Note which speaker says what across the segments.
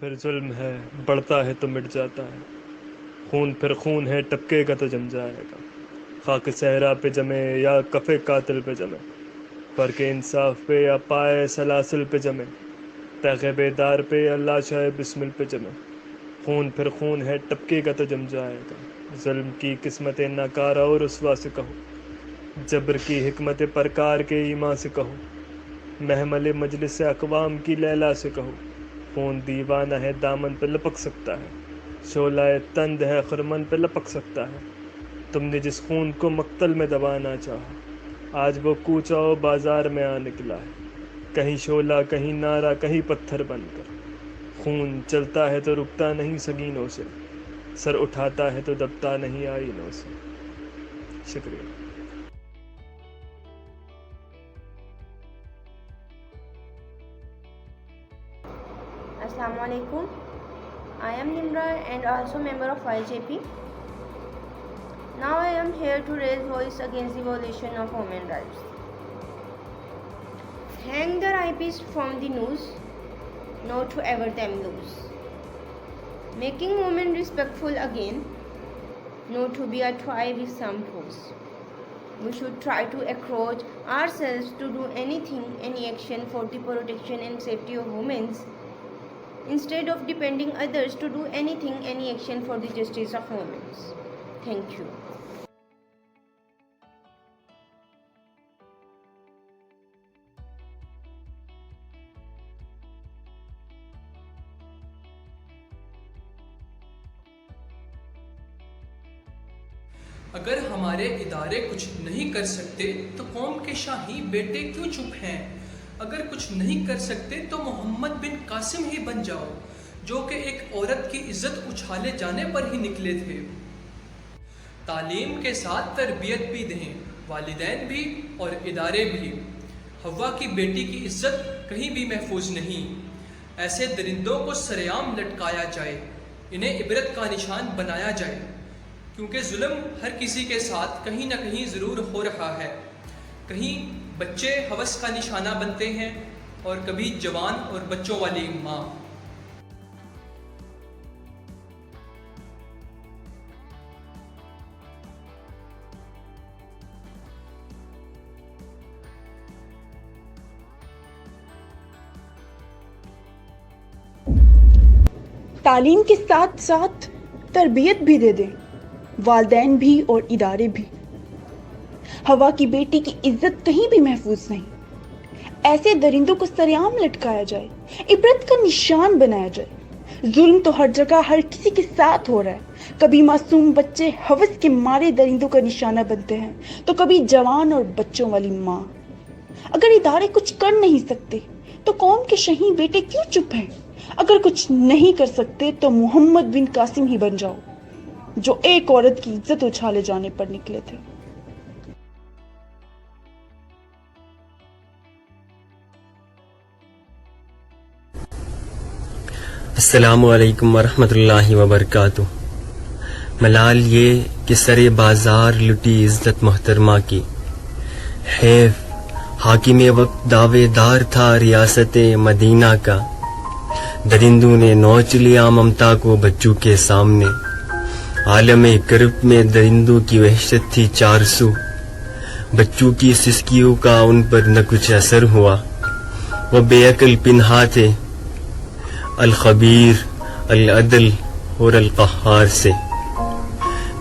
Speaker 1: پھر ظلم ہے بڑھتا ہے تو مٹ جاتا ہے، خون پھر خون ہے ٹپکے گا تو جم جائے گا، خاک صحرا پہ جمے یا کفے قاتل پہ جمے، فرق انصاف پہ یا پائے سلاسل پہ جمے، تیغ بیدار پہ یا لاشائے بسمل پہ جمے، خون پھر خون ہے ٹپکے گا تو جم جائے گا، ظلم کی قسمت ناکارہ اور رسوا سے کہو، جبر کی حکمت پرکار کے ایمان سے کہو، محمل مجلس اقوام کی لیلا سے کہو، خون دیوانہ ہے دامن پہ لپک سکتا ہے، شعلہ تند ہے خرمن پہ لپک سکتا ہے، تم نے جس خون کو مقتل میں دبانا چاہا آج وہ کوچہ و بازار میں آ نکلا ہے، کہیں شعلہ کہیں نعرہ کہیں پتھر بن کر، خون چلتا ہے تو رکتا نہیں سگینوں سے، سر اٹھاتا ہے تو دبتا نہیں آئینوں سے۔ شکریہ۔
Speaker 2: Assalamu alaikum. I am Nimra and also member of YJP. Now I am here to raise voice against the violation of women's rights. Hang the rapists from the noose, not to ever them lose. Making women respectful again, not to be a try with some force. We should try to approach ourselves to do anything, any action for the protection and safety of women, instead of depending others to do anything, any action for the justice of women. Thank you.
Speaker 3: اگر ہمارے ادارے کچھ نہیں کر سکتے تو قوم کے شاہی بیٹے کیوں چپ ہیں؟ اگر کچھ نہیں کر سکتے تو محمد بن قاسم ہی بن جاؤ، جو کہ ایک عورت کی عزت اچھالے جانے پر ہی نکلے تھے۔ تعلیم کے ساتھ تربیت بھی دیں، والدین بھی اور ادارے بھی۔ حوا کی بیٹی کی عزت کہیں بھی محفوظ نہیں۔ ایسے درندوں کو سرعام لٹکایا جائے، انہیں عبرت کا نشان بنایا جائے، کیونکہ ظلم ہر کسی کے ساتھ کہیں نہ کہیں ضرور ہو رہا ہے۔ کہیں بچے ہوس کا نشانہ بنتے ہیں اور کبھی جوان اور بچوں والی ماں۔
Speaker 4: تعلیم کے ساتھ ساتھ تربیت بھی دے دیں، والدین بھی اور ادارے بھی۔ ہوا کی بیٹی کی عزت کہیں بھی محفوظ نہیں۔ ایسے درندوں کو سرعام لٹکایا جائے، عبرت کا نشان بنایا جائے۔ ظلم تو ہر جگہ ہر کسی کے ساتھ ہو رہا ہے۔ کبھی معصوم بچے ہوس کے مارے درندوں کا نشانہ بنتے ہیں تو کبھی جوان اور بچوں والی ماں۔ اگر ادارے کچھ کر نہیں سکتے تو قوم کے شہین بیٹے کیوں چپ ہیں؟ اگر کچھ نہیں کر سکتے تو محمد بن قاسم ہی بن جاؤ، جو ایک عورت کی عزت اچھالے جانے پر نکلے تھے۔
Speaker 5: السلام علیکم ورحمۃ اللہ وبرکاتہ۔ ملال یہ کہ سر بازار لٹی عزت محترمہ کی، حیف حاکم وقت دعوے دار تھا ریاست مدینہ کا، درندوں نے نوچ لیا ممتا کو بچوں کے سامنے، عالم کرب میں درندوں کی وحشت تھی 400، بچوں کی سسکیوں کا ان پر نہ کچھ اثر ہوا، وہ بے عقل پنہا تھے الخبیر العدل اور القہار سے،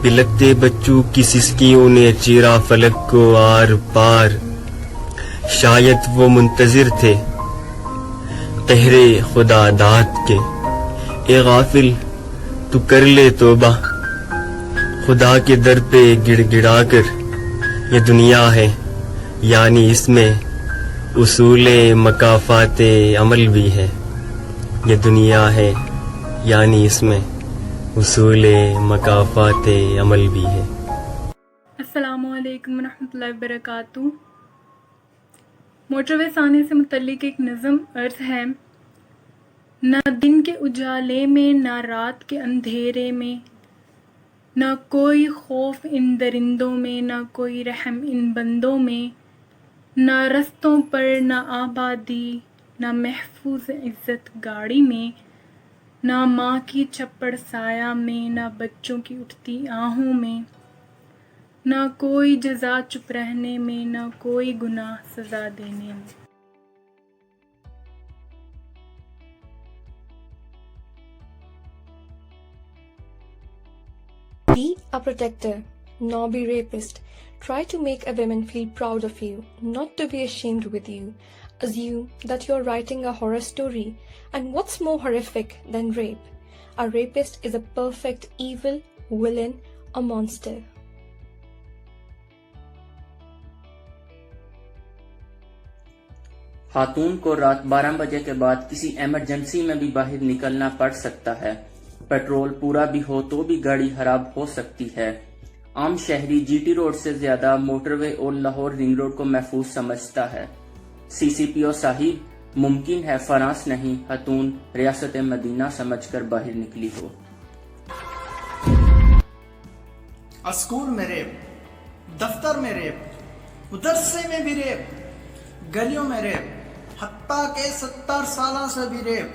Speaker 5: بلکتے بچوں کی سسکیوں نے چیرا فلک کو آر پار، شاید وہ منتظر تھے قہر خدا داد کے، اے غافل تو کر لے توبہ، خدا کے در پہ گڑ گڑا کر، یہ دنیا ہے یعنی اس میں اصول مکافات عمل بھی ہے، یہ دنیا ہے یعنی اس میں اصول مکافات عمل بھی ہے۔
Speaker 6: السلام علیکم ورحمۃ اللہ وبرکاتہ۔ موٹروے ثانی سے متعلق ایک نظم عرض ہے: نہ دن کے اجالے میں نہ رات کے اندھیرے میں، نہ کوئی خوف ان درندوں میں، نہ کوئی رحم ان بندوں میں، نہ رستوں پر نہ آبادی، نہ محفوظ عزت گاڑی میں، نہ ماں کی چپڑ سایہ میں، نہ بچوں کی اٹھتی آہوں میں، نہ کوئی جزا چپ رہنے میں، نہ کوئی گناہ سزا دینے میں۔
Speaker 7: Be a protector, nor be rapist. Try to make a woman feel proud of you, not to be ashamed with you. Assume that you're writing a horror story, and what's more horrific than rape? A rapist is a perfect evil, villain, a monster.
Speaker 8: خاتون کو رات 12 بجے کے بعد کسی emergency میں بھی باہر نکلنا پڑ سکتا ہے۔ پیٹرول پورا بھی ہو تو بھی گاڑی خراب ہو سکتی ہے۔ عام شہری جی ٹی روڈ سے زیادہ موٹر وے اور لاہور رنگ روڈ کو محفوظ سمجھتا ہے۔ سی سی پی او صاحب، ممکن ہے فرانس نہیں، خاتون ریاست مدینہ سمجھ کر باہر نکلی ہو۔
Speaker 9: اسکول میں ریپ، دفتر میں ریپ، مدرسے میں بھی ریپ، گلیوں میں ریپ، حتیٰ کہ 70 سالہ سے بھی ریپ،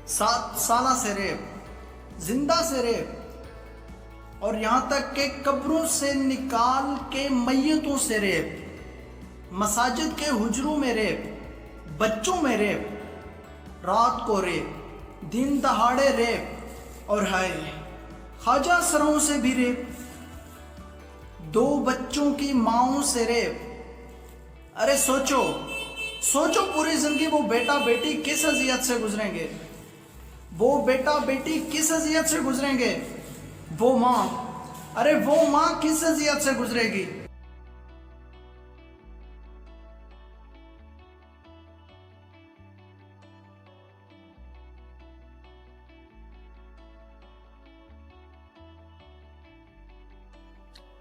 Speaker 9: 7 سالہ سے ریپ، زندہ سے ریپ، اور یہاں تک کہ قبروں سے نکال کے میتوں سے ریپ، مساجد کے حجروں میں ریپ، بچوں میں ریپ، رات کو ریپ، دن دہاڑے ریپ، اور ہائے خواجہ سروں سے بھی ریپ، 2 بچوں کی ماؤں سے ریپ۔ ارے سوچو پوری زندگی وہ بیٹا بیٹی کس اذیت سے گزریں گے، وہ بیٹا بیٹی کس اذیت سے گزریں گے، وہ ماں کس اذیت سے گزرے گی۔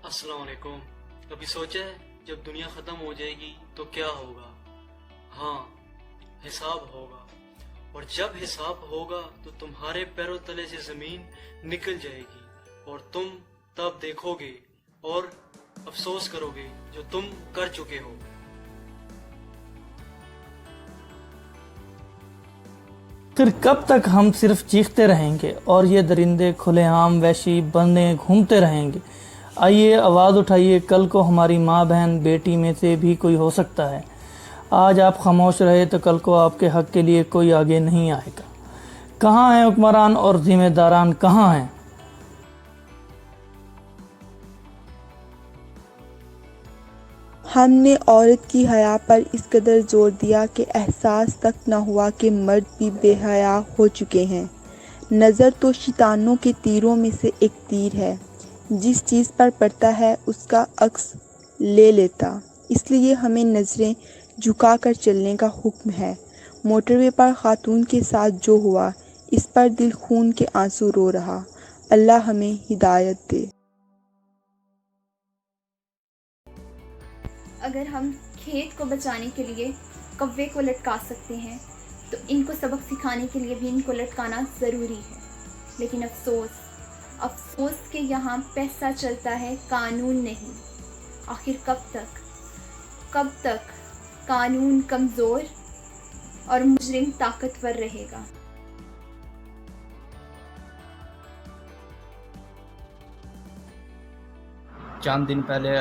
Speaker 10: السلام علیکم۔ کبھی سوچا ہے جب دنیا ختم ہو جائے گی تو کیا ہوگا؟ ہاں، حساب ہوگا، اور جب حساب ہوگا تو تمہارے پیروں تلے سے زمین نکل جائے گی، اور تم تب دیکھو گے اور افسوس کرو گے جو تم کر چکے ہو۔
Speaker 11: پھر کب تک ہم صرف چیختے رہیں گے اور یہ درندے کھلے عام وحشی بندے گھومتے رہیں گے؟ آئیے آواز اٹھائیے، کل کو ہماری ماں بہن بیٹی میں سے بھی کوئی ہو سکتا ہے۔ آج آپ خاموش رہے تو کل کو آپ کے حق کے لیے کوئی آگے نہیں آئے گا۔ کہاں ہیں حکمران اور ذمہ داران، کہاں ہیں؟
Speaker 4: ہم نے عورت کی حیا پر اس قدر زور دیا کہ احساس تک نہ ہوا کہ مرد بھی بے حیا ہو چکے ہیں۔ نظر تو شیطانوں کے تیروں میں سے ایک تیر ہے، جس چیز پر پڑتا ہے اس کا عکس لے لیتا، اس لیے ہمیں نظریں جھکا کر چلنے کا حکم ہے۔ موٹر وے پر خاتون کے ساتھ جو ہوا، اس پر دل خون کے آنسو رو رہا۔ اللہ ہمیں ہدایت دے۔
Speaker 12: اگر ہم کھیت کو بچانے کے لیے کوے کو لٹکا سکتے ہیں تو ان کو سبق سکھانے کے لیے بھی ان کو لٹکانا ضروری ہے۔ لیکن افسوس کہ یہاں پیسہ چلتا ہے، قانون نہیں۔ آخر کب تک قانون کمزور اور مجرم طاقتور رہے گا؟
Speaker 13: چند دن پہلے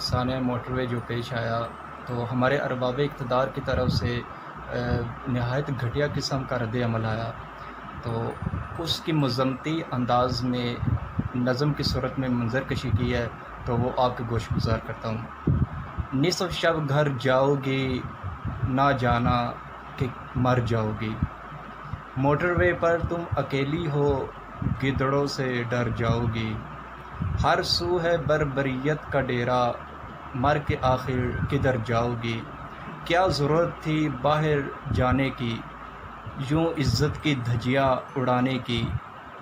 Speaker 13: سانحہ موٹر وے جو پیش آیا تو ہمارے ارباب اقتدار کی طرف سے نہایت گھٹیا قسم کا رد عمل آیا، تو اس کی مذمتی انداز میں نظم کی صورت میں منظر کشی کی ہے، تو وہ آپ کے گوش گزار کرتا ہوں۔ نصف شب گھر جاؤ گی، نہ جانا کہ مر جاؤ گی، موٹر وے پر تم اکیلی ہو، گدڑوں سے ڈر جاؤ گی، ہر سو ہے بربریت کا ڈیرا، مر کے آخر کدھر جاؤ گی، کیا ضرورت تھی باہر جانے کی، یوں عزت کی دھجیاں اڑانے کی،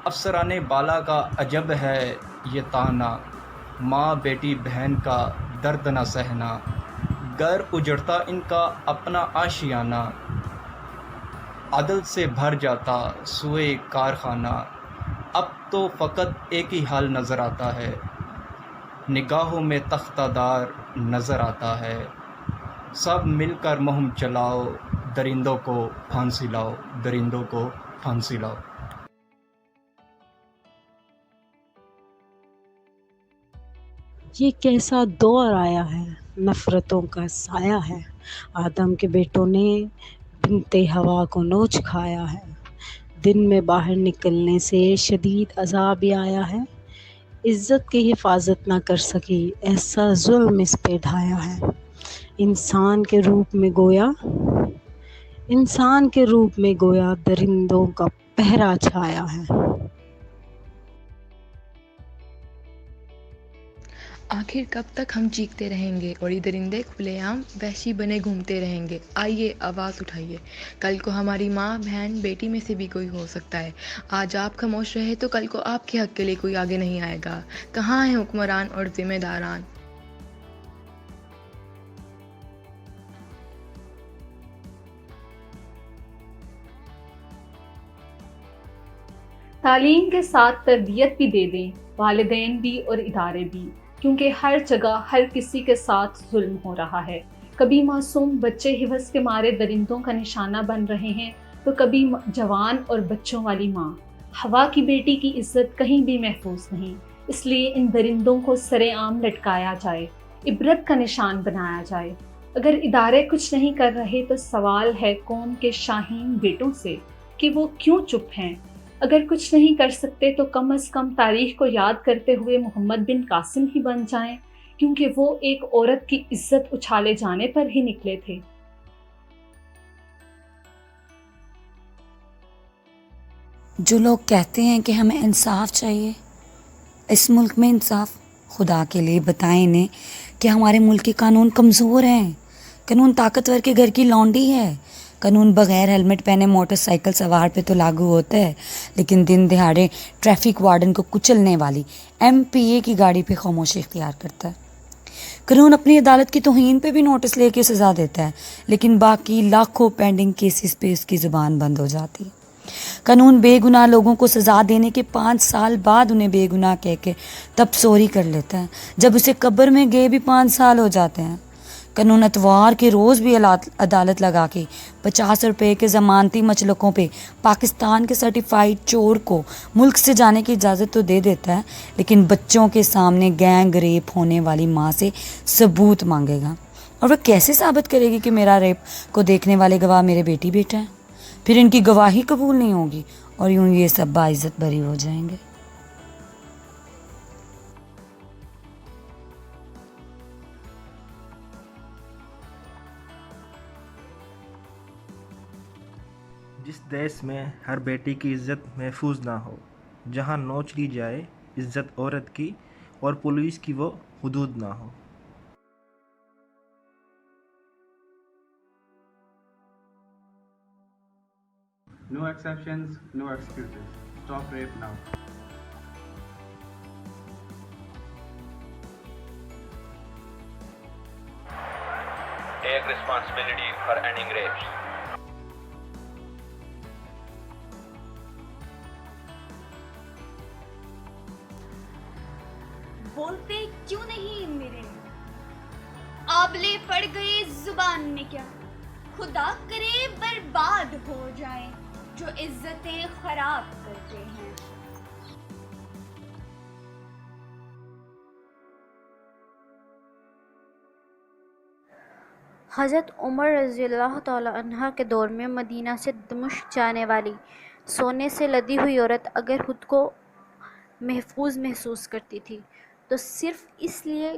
Speaker 13: افسران بالا کا عجب ہے یہ تانا، ماں بیٹی بہن کا درد نہ سہنا، گر اجڑتا ان کا اپنا آشیانہ، عدل سے بھر جاتا سوئے کارخانہ، اب تو فقط ایک ہی حال نظر آتا ہے، نگاہوں میں تختہ دار نظر آتا ہے، سب مل کر مہم چلاؤ، درندوں کو پھانسی لاؤ، درندوں کو پھانسی لاؤ۔
Speaker 14: یہ کیسا دور آیا ہے، نفرتوں کا سایہ ہے، آدم کے بیٹوں نے بنتے ہوا کو نوچ کھایا ہے، دن میں باہر نکلنے سے شدید عذاب یہ آیا ہے، عزت کی حفاظت نہ کر سکی ایسا ظلم اس پہ ڈھایا ہے، انسان کے روپ میں گویا درندوں کا پہرا چھایا ہے۔
Speaker 15: آخر کب تک ہم چیختے رہیں گے اور یہ درندے کھلے عام وحشی بنے گھومتے رہیں گے؟ آئیے آواز اٹھائیے، کل کو ہماری ماں، بہن، بیٹی میں سے بھی کوئی ہو سکتا ہے۔ آج آپ خاموش رہے تو کل کو آپ کے حق کے لیے کوئی آگے نہیں آئے گا۔ کہاں ہیں حکمران اور ذمہ داران؟
Speaker 16: تعلیم کے ساتھ تربیت بھی دے دیں، والدین بھی اور ادارے بھی، کیونکہ ہر جگہ ہر کسی کے ساتھ ظلم ہو رہا ہے۔ کبھی معصوم بچے ہوس کے مارے درندوں کا نشانہ بن رہے ہیں تو کبھی جوان اور بچوں والی ماں۔ ہوا کی بیٹی کی عزت کہیں بھی محفوظ نہیں، اس لیے ان درندوں کو سرے عام لٹکایا جائے، عبرت کا نشان بنایا جائے۔ اگر ادارے کچھ نہیں کر رہے تو سوال ہے قوم کے شاہین بیٹوں سے کہ وہ کیوں چپ ہیں؟ اگر کچھ نہیں کر سکتے تو کم از کم تاریخ کو یاد کرتے ہوئے محمد بن قاسم ہی بن جائیں، کیونکہ وہ ایک عورت کی عزت اچھالے جانے پر ہی نکلے تھے۔
Speaker 17: جو لوگ کہتے ہیں کہ ہمیں انصاف چاہیے، اس ملک میں انصاف خدا کے لیے بتائیں انہیں کہ ہمارے ملک کے قانون کمزور ہیں، قانون طاقتور کے گھر کی لونڈی ہے، قانون بغیر ہیلمٹ پہنے موٹر سائیکل سوار پہ تو لاگو ہوتا ہے، لیکن دن دہاڑے ٹریفک وارڈن کو کچلنے والی ایم پی اے کی گاڑی پہ خاموشی اختیار کرتا ہے۔ قانون اپنی عدالت کی توہین پہ بھی نوٹس لے کے سزا دیتا ہے، لیکن باقی لاکھوں پینڈنگ کیسز پہ اس کی زبان بند ہو جاتی ہے۔ قانون بے گناہ لوگوں کو سزا دینے کے 5 سال بعد انہیں بے گناہ کہہ کے تب سوری کر لیتا ہے، جب اسے قبر میں گئے بھی 5 سال ہو جاتے ہیں۔ قانون اتوار کے روز بھی عدالت لگا کے 50 روپے کے ضمانتی مچلقوں پہ پاکستان کے سرٹیفائیڈ چور کو ملک سے جانے کی اجازت تو دے دیتا ہے، لیکن بچوں کے سامنے گینگ ریپ ہونے والی ماں سے ثبوت مانگے گا، اور وہ کیسے ثابت کرے گی کہ میرا ریپ کو دیکھنے والے گواہ میرے بیٹی بیٹا ہے؟ پھر ان کی گواہی قبول نہیں ہوگی اور یوں یہ سب باعزت بری ہو جائیں گے۔
Speaker 18: جس دیش میں ہر بیٹی کی عزت محفوظ نہ ہو، جہاں نوچ لی جائے عزت عورت کی اور پولیس کی وہ حدود نہ ہو۔
Speaker 19: No exceptions, no excuses. Stop rape now.
Speaker 20: Take responsibility for ending rapes.
Speaker 21: بولتے کیوں نہیں میرے؟ آبلے پڑ گئے زبان میں کیا؟ خدا کرے برباد ہو جائیں جو عزتیں خراب کرتے ہیں۔
Speaker 22: حضرت عمر رضی اللہ تعالی عنہ کے دور میں مدینہ سے دمشق جانے والی سونے سے لدی ہوئی عورت اگر خود کو محفوظ محسوس کرتی تھی تو صرف اس لیے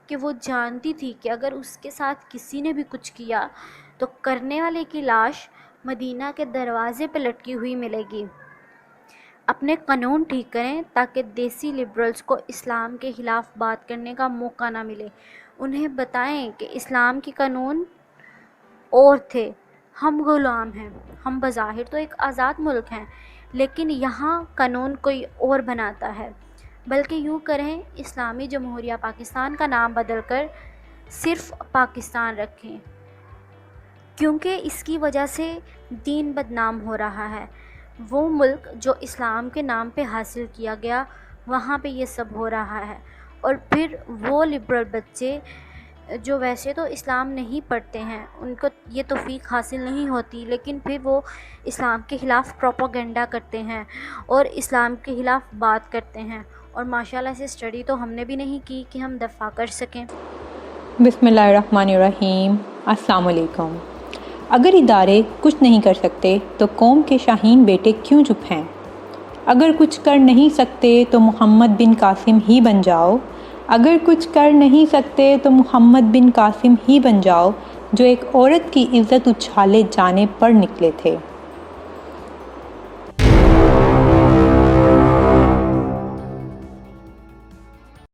Speaker 22: کہ وہ جانتی تھی کہ اگر اس کے ساتھ کسی نے بھی کچھ کیا تو کرنے والے کی لاش مدینہ کے دروازے پہ لٹکی ہوئی ملے گی۔ اپنے قانون ٹھیک کریں تاکہ دیسی لبرلز کو اسلام کے خلاف بات کرنے کا موقع نہ ملے۔ انہیں بتائیں کہ اسلام کے قانون اور تھے، ہم غلام ہیں، ہم بظاہر تو ایک آزاد ملک ہیں لیکن یہاں قانون کوئی اور بناتا ہے۔ بلکہ یوں کریں، اسلامی جمہوریہ پاکستان کا نام بدل کر صرف پاکستان رکھیں، کیونکہ اس کی وجہ سے دین بدنام ہو رہا ہے۔ وہ ملک جو اسلام کے نام پہ حاصل کیا گیا، وہاں پہ یہ سب ہو رہا ہے، اور پھر وہ لبرل بچے جو ویسے تو اسلام نہیں پڑھتے ہیں، ان کو یہ توفیق حاصل نہیں ہوتی، لیکن پھر وہ اسلام کے خلاف پروپیگنڈا کرتے ہیں اور اسلام کے خلاف بات کرتے ہیں اور ماشاءاللہ سے اسٹڈی تو ہم نے بھی نہیں کی کہ ہم دفاع کر سکیں۔
Speaker 1: بسم اللہ الرحمن الرحیم۔ السلام علیکم۔ اگر ادارے کچھ نہیں کر سکتے تو قوم کے شاہین بیٹے کیوں چپ ہیں؟ اگر کچھ کر نہیں سکتے تو محمد بن قاسم ہی بن جاؤ۔ اگر کچھ کر نہیں سکتے تو محمد بن قاسم ہی بن جاؤ، جو ایک عورت کی عزت اچھالے جانے پر نکلے تھے۔